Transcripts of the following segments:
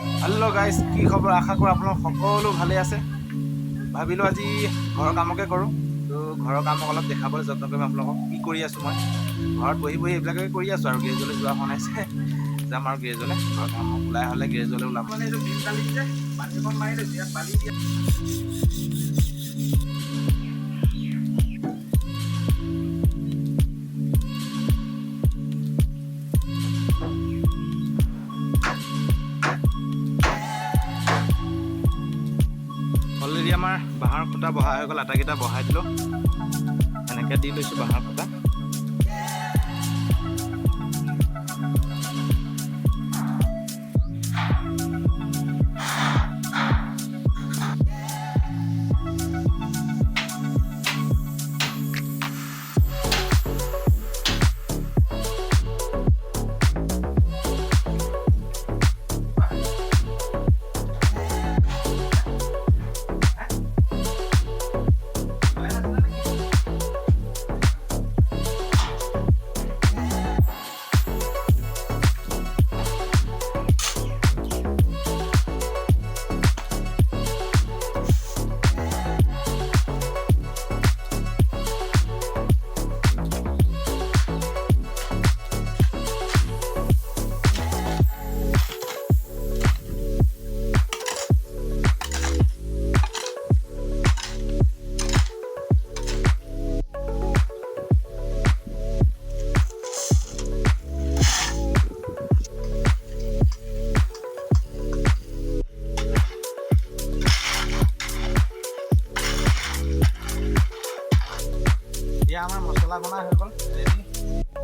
Hello guys, কি খবৰ? আশা কৰোঁ আপোনালোক সকলো ভালে আছে। ভাবিলোঁ আজি ঘৰৰ কামকে কৰোঁ, তো ঘৰৰ কামক অলপ দেখাবলৈ যত্ন কৰিম আপোনালোকক। কি কৰি আছোঁ মই ঘৰত বহি বহি এইবিলাকে কৰি আছোঁ আৰু গেৰেজলৈ যোৱা হোৱা নাইছে। যাম আৰু গেৰেজলৈ, ঘৰৰ কাম ওলাই হ'লে গেৰেজলৈ ওলাম। মানে এইটো বিল কালি যে পানী অকণ মাৰি লৈছোঁ, ইয়াত বালি দিয়া। অলৰেডি আমাৰ বাঁহৰ খুঁটা বহা হৈ গ'ল, আটাকেইটা বহাই দিলোঁ। এনেকৈ দি লৈছোঁ বাঁহৰ খুঁটা। এতিয়া আমাৰ মছলা বনা হৈ গ'ল ৰেডি।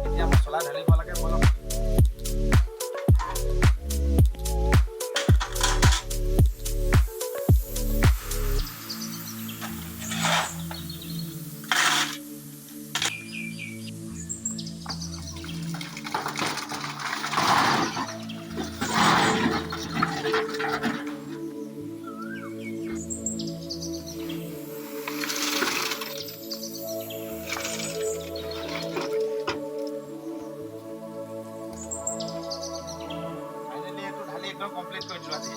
এতিয়া মছলা ঢালিব লাগে বলক। ফাইনেলি এইটো ঢালি একদম কমপ্লিট কৰি দিলোঁ আজি।